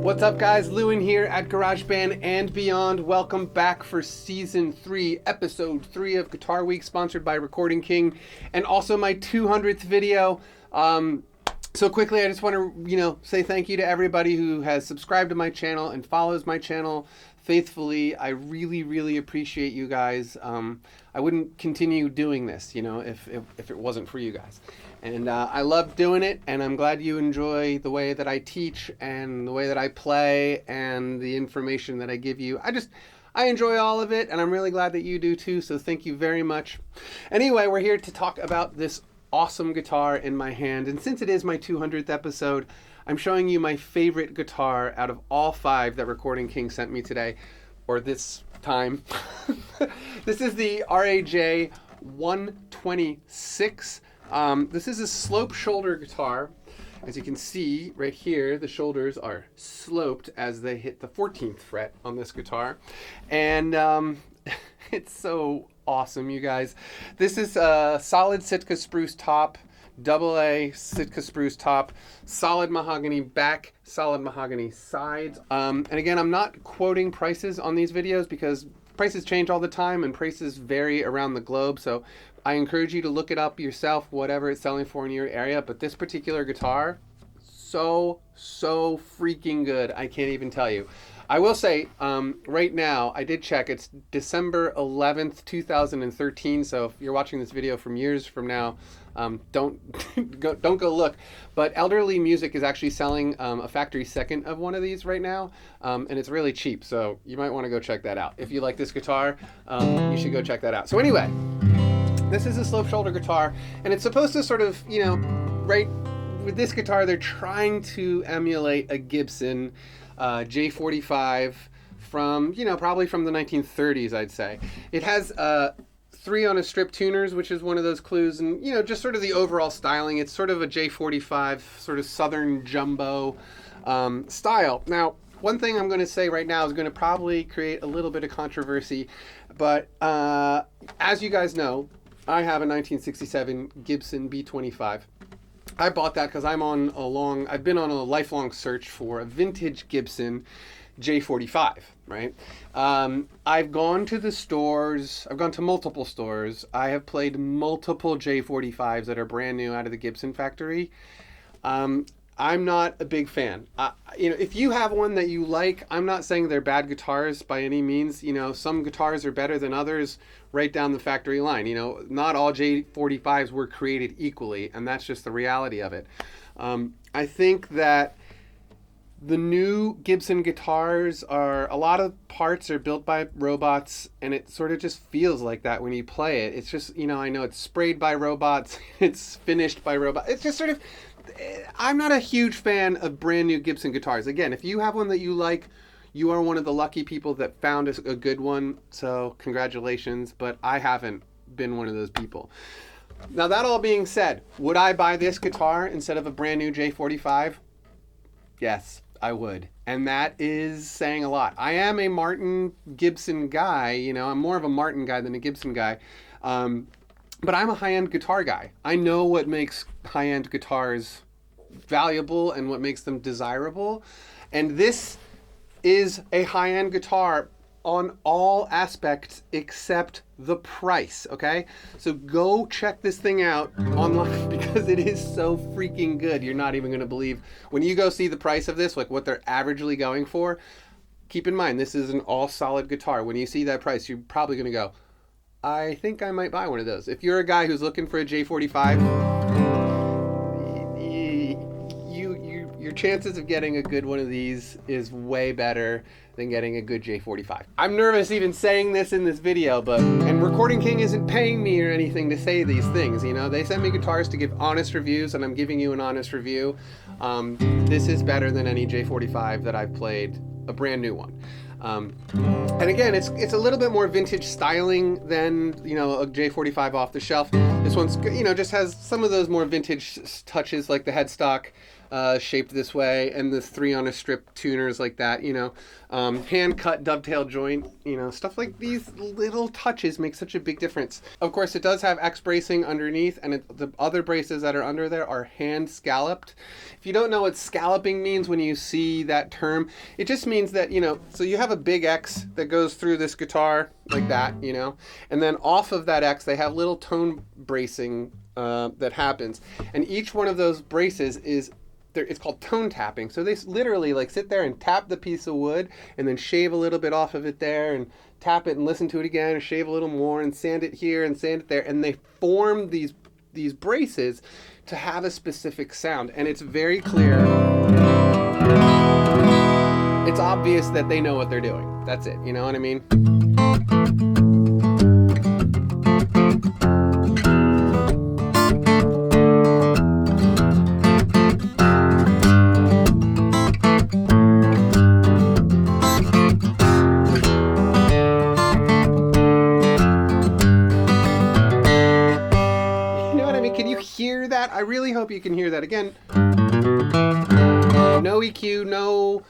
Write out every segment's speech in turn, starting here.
What's up, guys? Lewin here at GarageBand and Beyond. Welcome back for Season 3, Episode 3 of Guitar Week, sponsored by Recording King, and also my 200th video. So quickly, I just want to, say thank you to everybody who has subscribed to my channel and follows my channel faithfully. I really, really appreciate you guys. I wouldn't continue doing this, if it wasn't for you guys. And I love doing it, and I'm glad you enjoy the way that I teach and the way that I play and the information that I give you. I enjoy all of it, and I'm really glad that you do too, so thank you very much. Anyway, we're here to talk about this awesome guitar in my hand, and since it is my 200th episode, I'm showing you my favorite guitar out of all 5 that Recording King sent me today, or this time. This is the RAJ-126. This is a slope shoulder guitar. As you can see right here, the shoulders are sloped as they hit the 14th fret on this guitar. And it's so awesome, you guys. This is a solid Sitka spruce top, AA Sitka spruce top, solid mahogany back, solid mahogany sides. And again, I'm not quoting prices on these videos because prices change all the time and prices vary around the globe. So I encourage you to look it up yourself, whatever it's selling for in your area. But this particular guitar, so freaking good. I can't even tell you. I will say, right now, I did check. It's December 11th, 2013. So if you're watching this video from years from now, don't go look. But Elderly Music is actually selling a factory second of one of these right now, and it's really cheap. So you might want to go check that out. If you like this guitar, you should go check that out. So anyway, this is a slope shoulder guitar, and it's supposed to sort of, right with this guitar, they're trying to emulate a Gibson J45 from, probably from the 1930s, I'd say. It has 3 on a strip tuners, which is one of those clues, and, just sort of the overall styling. It's sort of a J45, sort of southern jumbo style. Now, one thing I'm going to say right now is going to probably create a little bit of controversy, but as you guys know, I have a 1967 Gibson B25. I bought that because I've been on a lifelong search for a vintage Gibson J45, right? I've gone to the stores, I've gone to multiple stores, I have played multiple J45s that are brand new out of the Gibson factory. I'm not a big fan. If you have one that you like, I'm not saying they're bad guitars by any means. Some guitars are better than others right down the factory line. Not all J45s were created equally, and that's just the reality of it. I think that the new Gibson guitars a lot of parts are built by robots, and it sort of just feels like that when you play it. It's just, I know it's sprayed by robots, it's finished by robots. It's just sort of, I'm not a huge fan of brand new Gibson guitars. Again, if you have one that you like, you are one of the lucky people that found a good one, so congratulations, but I haven't been one of those people. Now, that all being said, would I buy this guitar instead of a brand new J45? Yes, I would. And that is saying a lot. I am a Martin Gibson guy, I'm more of a Martin guy than a Gibson guy. But I'm a high-end guitar guy. I know what makes high-end guitars valuable and what makes them desirable. And this is a high-end guitar on all aspects except the price, okay? So go check this thing out online because it is so freaking good. You're not even going to believe. When you go see the price of this, like what they're averagely going for, keep in mind, this is an all-solid guitar. When you see that price, you're probably going to go, I think I might buy one of those. If you're a guy who's looking for a J45, your chances of getting a good one of these is way better than getting a good J45. I'm nervous even saying this in this video, and Recording King isn't paying me or anything to say these things, They send me guitars to give honest reviews, and I'm giving you an honest review. This is better than any J45 that I've played, a brand new one. And again, it's a little bit more vintage styling than, a J45 off the shelf. This one's, just has some of those more vintage touches like the headstock. shaped this way, and the 3 on a strip tuners like that, you know. Hand cut dovetail joint, you know, stuff like these little touches make such a big difference. Of course, it does have X bracing underneath, and the other braces that are under there are hand scalloped. If you don't know what scalloping means when you see that term, it just means that, you know, so you have a big X that goes through this guitar like that, you know, and then off of that X, they have little tone bracing that happens, and each one of those braces is it's called tone tapping. So they literally like sit there and tap the piece of wood and then shave a little bit off of it there and tap it and listen to it again and shave a little more and sand it here and sand it there, and they form these braces to have a specific sound, and it's very clear. It's obvious that they know what they're doing. That's it, you know what I mean? I really hope you can hear that. Again, no EQ, no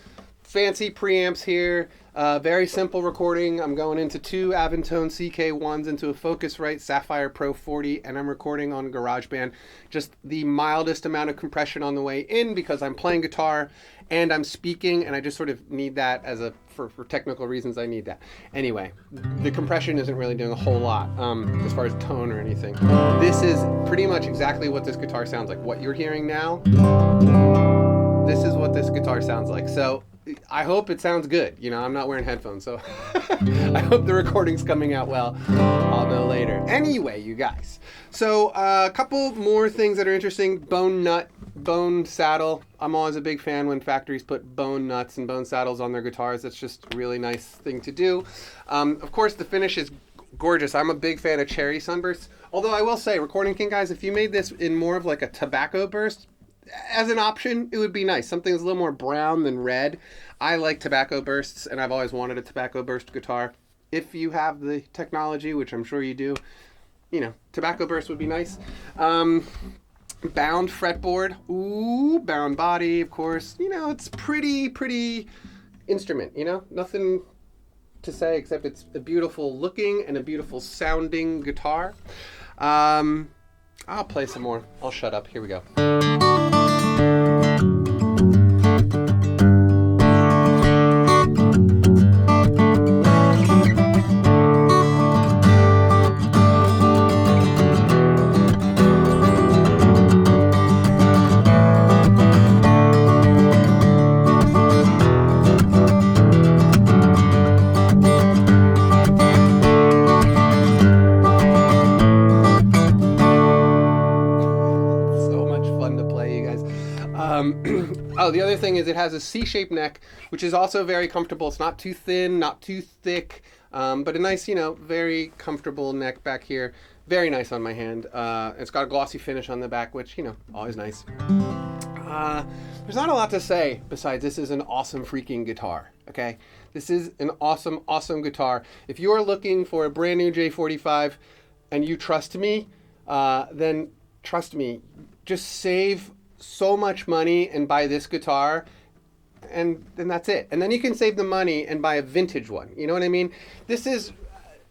fancy preamps here. Very simple recording. I'm going into 2 Aventone CK1s into a Focusrite Sapphire Pro 40, and I'm recording on GarageBand. Just the mildest amount of compression on the way in because I'm playing guitar and I'm speaking, and I just sort of need that as for technical reasons. I need that. Anyway, the compression isn't really doing a whole lot as far as tone or anything. This is pretty much exactly what this guitar sounds like. What you're hearing now, this is what this guitar sounds like. So I hope it sounds good. You know, I'm not wearing headphones, so I hope the recording's coming out well. I'll know later. Anyway, you guys. So a couple more things that are interesting. Bone saddle. I'm always a big fan when factories put bone nuts and bone saddles on their guitars. That's just a really nice thing to do. Of course, the finish is gorgeous. I'm a big fan of cherry sunbursts. Although I will say, Recording King guys, if you made this in more of like a tobacco burst, as an option, it would be nice. Something that's a little more brown than red. I like tobacco bursts, and I've always wanted a tobacco burst guitar. If you have the technology, which I'm sure you do, you know, tobacco burst would be nice. Bound fretboard. Ooh, bound body, of course. You know, it's pretty instrument, you know? Nothing to say except it's a beautiful looking and a beautiful sounding guitar. I'll play some more. I'll shut up. Here we go. Oh, the other thing is it has a C-shaped neck, which is also very comfortable. It's not too thin, not too thick, but a nice, you know, very comfortable neck back here. Very nice on my hand. It's got a glossy finish on the back, which, you know, always nice. There's not a lot to say besides this is an awesome freaking guitar, okay? This is an awesome, awesome guitar. If you are looking for a brand new J45 and you trust me, then trust me, just save so much money and buy this guitar, and then that's it. And then you can save the money and buy a vintage one. You know what I mean? This is,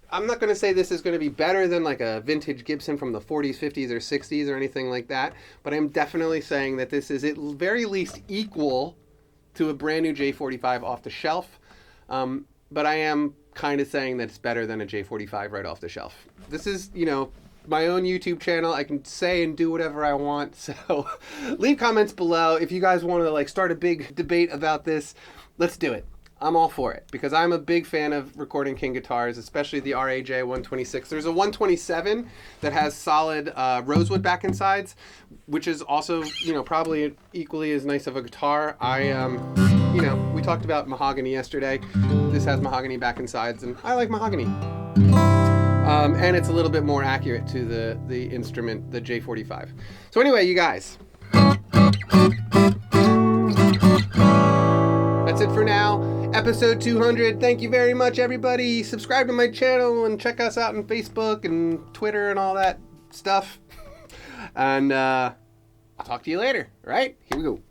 I'm not going to say this is going to be better than like a vintage Gibson from the 40s, 50s, or 60s or anything like that, but I'm definitely saying that this is at very least equal to a brand new J45 off the shelf. But I am kind of saying that it's better than a J45 right off the shelf. This is, you know, my own YouTube channel. I can say and do whatever I want. So leave comments below if you guys want to like start a big debate about this. Let's do it. I'm all for it because I'm a big fan of Recording King guitars, especially the RAJ-126. There's a 127 that has solid rosewood back and sides, which is also, you know, probably equally as nice of a guitar. You know, we talked about mahogany yesterday. This has mahogany back and sides, and I like mahogany. And it's a little bit more accurate to the instrument, the J45. So anyway, you guys, that's it for now. Episode 200. Thank you very much, everybody. Subscribe to my channel and check us out on Facebook and Twitter and all that stuff. And I'll talk to you later. All right, here we go.